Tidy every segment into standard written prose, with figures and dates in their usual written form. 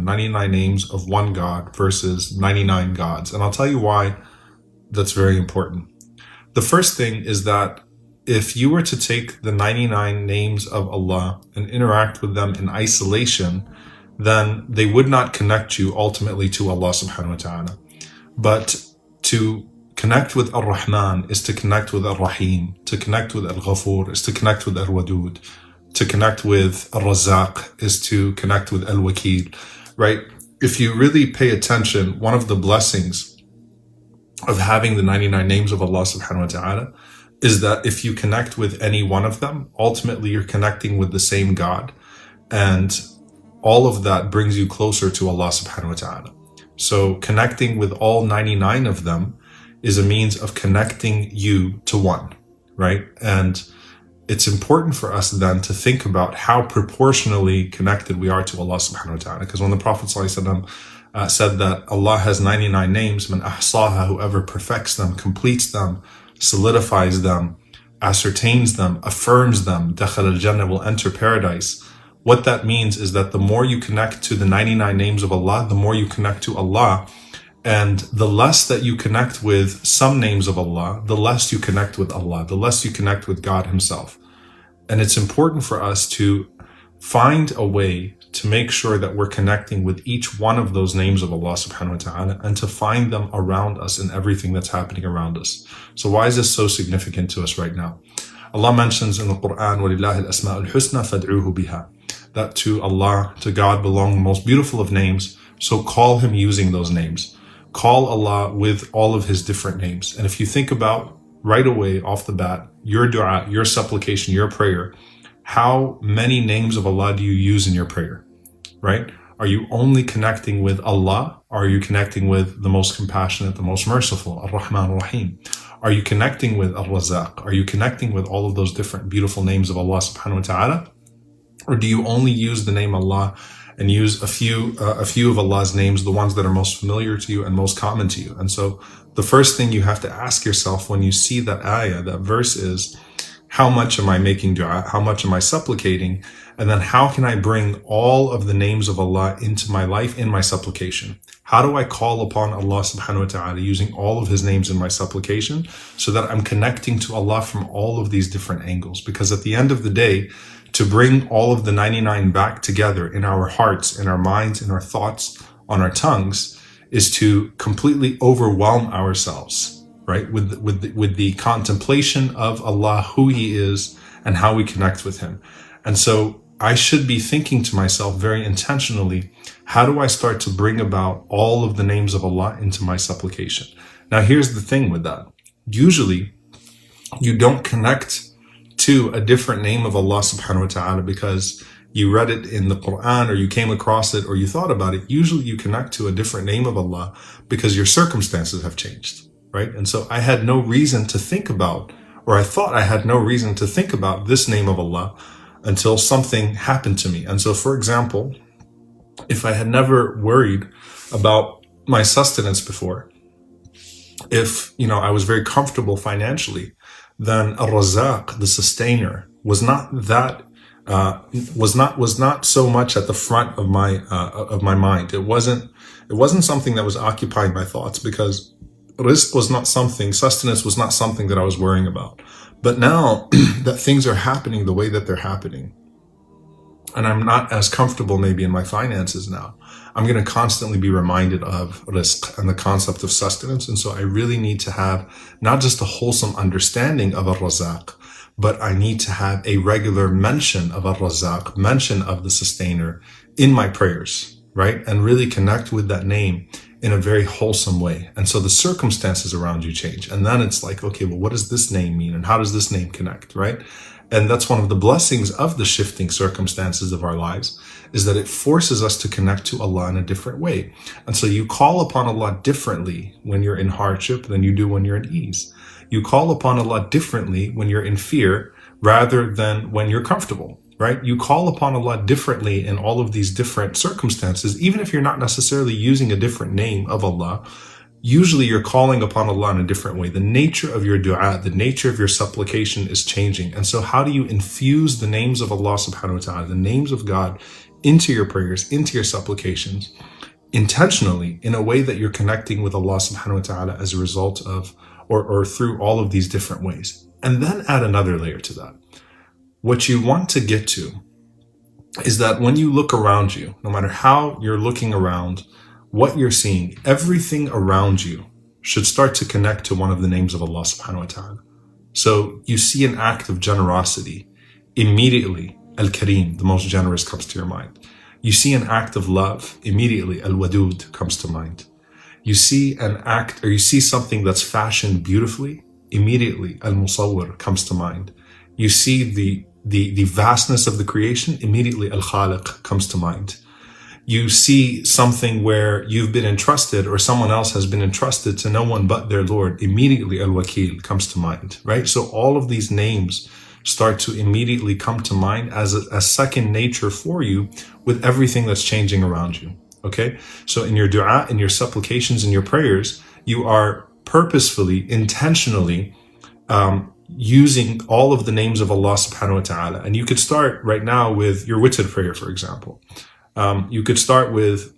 99 names of one God versus 99 gods. And I'll tell you why that's very important. The first thing is that if you were to take the 99 names of Allah and interact with them in isolation, then they would not connect you ultimately to Allah subhanahu wa ta'ala. But to connect with Ar-Rahman is to connect with Ar-Rahim. To connect with Al-Ghafur is to connect with Al-Wadud. To connect with Ar-Razzaq is to connect with Al-Wakil, right? If you really pay attention, one of the blessings of having the 99 names of Allah subhanahu wa ta'ala is that if you connect with any one of them, ultimately you're connecting with the same God. And all of that brings you closer to Allah subhanahu wa ta'ala. So connecting with all 99 of them is a means of connecting you to one, right? And it's important for us then to think about how proportionally connected we are to Allah subhanahu wa ta'ala. Because when the Prophet ﷺ said that Allah has 99 names, man ahsaha, whoever perfects them, completes them, solidifies them, ascertains them, affirms them, dakhal al-jannah, will enter paradise. What that means is that the more you connect to the 99 names of Allah, the more you connect to Allah. And the less that you connect with some names of Allah, the less you connect with Allah, the less you connect with God himself. And it's important for us to find a way to make sure that we're connecting with each one of those names of Allah subhanahu wa ta'ala and to find them around us in everything that's happening around us. So why is this so significant to us right now? Allah mentions in the Quran, وَلِلَّهِ الْأَسْمَاءُ الْحُسْنَى فَادْعُوهُ بِهَا, that to Allah, to God belong the most beautiful of names. So call him using those names. Call Allah with all of his different names. And if you think about right away off the bat, your dua, your supplication, your prayer, how many names of Allah do you use in your prayer, right? Are you only connecting with Allah? Or are you connecting with the most compassionate, the most merciful, Ar-Rahman, Ar-Rahim? Are you connecting with Ar-Razzaq? Are you connecting with all of those different beautiful names of Allah subhanahu wa ta'ala? Or do you only use the name Allah and use a few of Allah's names, the ones that are most familiar to you and most common to you? And so the first thing you have to ask yourself when you see that ayah, that verse, is how much am I making dua? How much am I supplicating? And then how can I bring all of the names of Allah into my life in my supplication? How do I call upon Allah subhanahu wa ta'ala using all of his names in my supplication so that I'm connecting to Allah from all of these different angles? Because at the end of the day, to bring all of the 99 back together in our hearts, in our minds, in our thoughts, on our tongues, is to completely overwhelm ourselves, right? With the contemplation of Allah, who he is, and how we connect with him. And so I should be thinking to myself very intentionally, how do I start to bring about all of the names of Allah into my supplication? Now, here's the thing with that. Usually, you don't connect to a different name of Allah subhanahu wa ta'ala because you read it in the Quran or you came across it or you thought about it. Usually you connect to a different name of Allah because your circumstances have changed, right? And so I had no reason to think about, or I thought I had no reason to think about this name of Allah until something happened to me. And so, for example, if I had never worried about my sustenance before, if, I was very comfortable financially, then Ar-Razzaq, the sustainer, was not so much at the front of my mind. It wasn't something that was occupying my thoughts because rizq was not something, sustenance was not something that I was worrying about. But now that things are happening the way that they're happening, and I'm not as comfortable maybe in my finances now, I'm going to constantly be reminded of rizq and the concept of sustenance. And so I really need to have not just a wholesome understanding of Ar-Razzaq, but I need to have a regular mention of Ar-Razzaq, mention of the sustainer in my prayers, right? And really connect with that name in a very wholesome way. And so the circumstances around you change. And then it's like, okay, well, what does this name mean? And how does this name connect, right? And that's one of the blessings of the shifting circumstances of our lives, is that it forces us to connect to Allah in a different way. And so you call upon Allah differently when you're in hardship than you do when you're in ease. You call upon Allah differently when you're in fear rather than when you're comfortable, right? You call upon Allah differently in all of these different circumstances, even if you're not necessarily using a different name of Allah. Usually you're calling upon Allah in a different way. The nature of your dua, the nature of your supplication is changing. And so how do you infuse the names of Allah subhanahu wa ta'ala, the names of God, into your prayers, into your supplications, intentionally, in a way that you're connecting with Allah subhanahu wa ta'ala as a result of, or through all of these different ways. And then add another layer to that. What you want to get to is that when you look around you, no matter how you're looking around, what you're seeing, everything around you should start to connect to one of the names of Allah subhanahu wa ta'ala. So you see an act of generosity, immediately Al-Karim, the most generous, comes to your mind. You see an act of love, immediately Al-Wadud comes to mind. You see an act, or you see something that's fashioned beautifully, immediately Al-Musawwir comes to mind. You see the vastness of the creation, immediately Al-Khaliq comes to mind. You see something where you've been entrusted, or someone else has been entrusted to no one but their Lord, immediately Al-Wakil comes to mind, right? So all of these names start to immediately come to mind as a second nature for you with everything that's changing around you, okay? So in your dua, in your supplications, in your prayers, you are purposefully, intentionally using all of the names of Allah subhanahu wa ta'ala. And you could start right now with your witr prayer, for example. You could start with,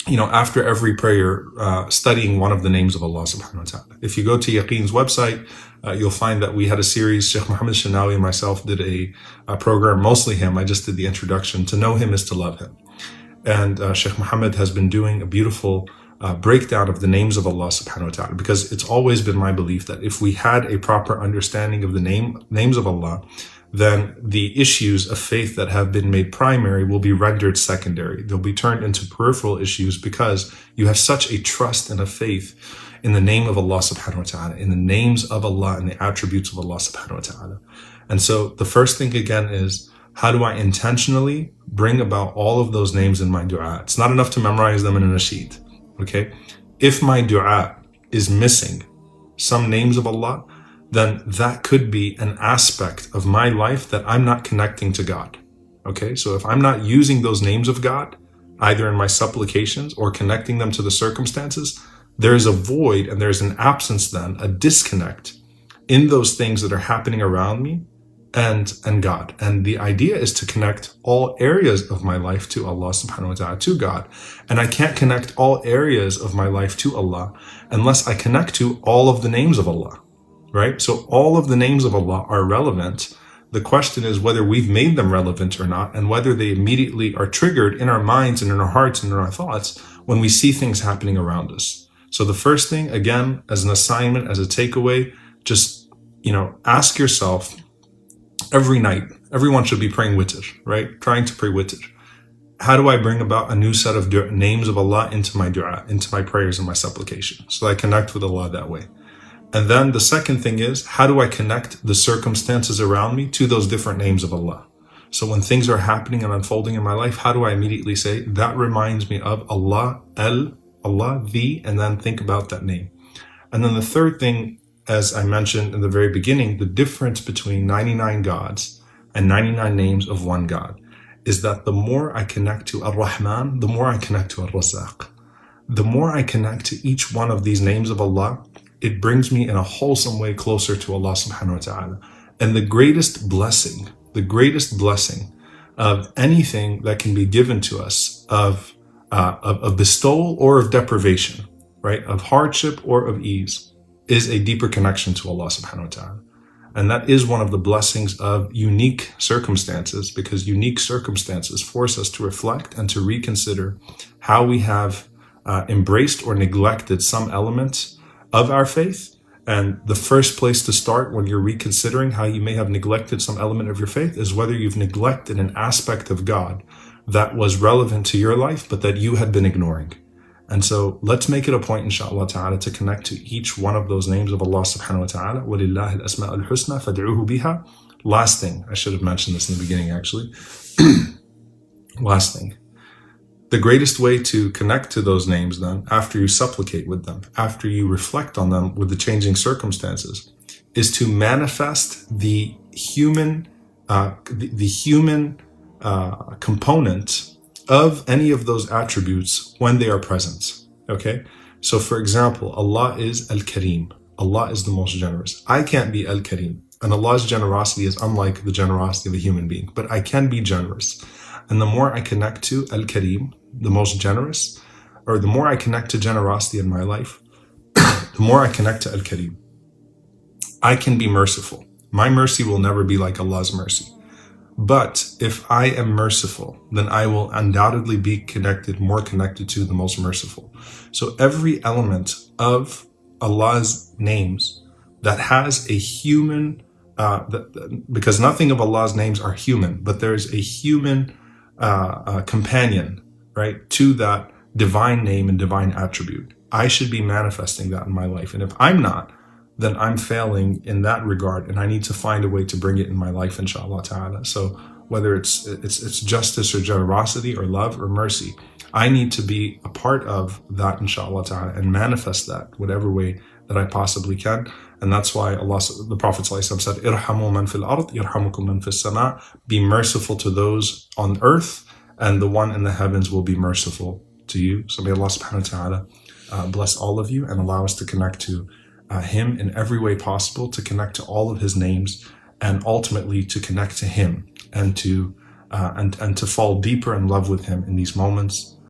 after every prayer, studying one of the names of Allah subhanahu wa ta'ala. If you go to Yaqeen's website, you'll find that we had a series. Sheikh Muhammad Shanawi and myself did a program, mostly him. I just did the introduction. To know him is to love him. And Sheikh Muhammad has been doing a beautiful breakdown of the names of Allah subhanahu wa ta'ala, because it's always been my belief that if we had a proper understanding of the names of Allah, then the issues of faith that have been made primary will be rendered secondary. They'll be turned into peripheral issues because you have such a trust and a faith in the name of Allah subhanahu wa ta'ala, in the names of Allah and the attributes of Allah subhanahu wa ta'ala. And so the first thing again is, how do I intentionally bring about all of those names in my dua? It's not enough to memorize them in a nasheed, okay? If my dua is missing some names of Allah, then that could be an aspect of my life that I'm not connecting to God. Okay, so if I'm not using those names of God, either in my supplications or connecting them to the circumstances, there's a void and there's an absence then, a disconnect in those things that are happening around me and God. And the idea is to connect all areas of my life to Allah subhanahu wa ta'ala, to God. And I can't connect all areas of my life to Allah unless I connect to all of the names of Allah. Right? So all of the names of Allah are relevant. The question is whether we've made them relevant or not, and whether they immediately are triggered in our minds and in our hearts and in our thoughts when we see things happening around us. So the first thing, again, as an assignment, as a takeaway, just, ask yourself every night, everyone should be praying witr, right? Trying to pray witr. How do I bring about a new set of names of Allah into my dua, into my prayers and my supplication, so that I connect with Allah that way? And then the second thing is, how do I connect the circumstances around me to those different names of Allah? So when things are happening and unfolding in my life, how do I immediately say, that reminds me of Allah, Allah, the, and then think about that name. And then the third thing, as I mentioned in the very beginning, the difference between 99 gods and 99 names of one God is that the more I connect to Ar-Rahman, the more I connect to Ar-Razzaq. The more I connect to each one of these names of Allah, it brings me in a wholesome way closer to Allah subhanahu wa ta'ala. And the greatest blessing of anything that can be given to us, of bestowal or of deprivation, right? Of hardship or of ease, is a deeper connection to Allah subhanahu wa ta'ala. And that is one of the blessings of unique circumstances, because unique circumstances force us to reflect and to reconsider how we have embraced or neglected some elements of our faith. And the first place to start when you're reconsidering how you may have neglected some element of your faith is whether you've neglected an aspect of God that was relevant to your life, but that you had been ignoring. And so let's make it a point, inshallah ta'ala, to connect to each one of those names of Allah subhanahu wa ta'ala. وَلِلَّهِ الْأَسْمَاءُ الْحُسْنَى فَادْعُوهُ بِهَا. Last thing, I should have mentioned this in the beginning actually. Last thing. The greatest way to connect to those names then, after you supplicate with them, after you reflect on them with the changing circumstances, is to manifest the human component of any of those attributes when they are present. Okay? So for example, Allah is Al-Karim. Allah is the most generous. I can't be Al-Karim. And Allah's generosity is unlike the generosity of a human being, but I can be generous. And the more I connect to Al-Karim, the most generous, or the more I connect to generosity in my life, the more I connect to Al-Karim, I can be merciful. My mercy will never be like Allah's mercy. But if I am merciful, then I will undoubtedly be connected, more connected to the most merciful. So every element of Allah's names that has a human, because nothing of Allah's names are human, but there's a human companion, right, to that divine name and divine attribute. I should be manifesting that in my life. And if I'm not, then I'm failing in that regard, and I need to find a way to bring it in my life, inshallah ta'ala. So whether it's justice or generosity or love or mercy, I need to be a part of that, inshallah ta'ala, and manifest that whatever way that I possibly can. And that's why the Prophet ﷺ said, "Irhamu man fil ard, yarhamukum man fis sama." Be merciful to those on earth, and the one in the heavens will be merciful to you. So may Allah subhanahu wa ta'ala bless all of you and allow us to connect to Him in every way possible, to connect to all of His names, and ultimately to connect to Him and to fall deeper in love with Him in these moments.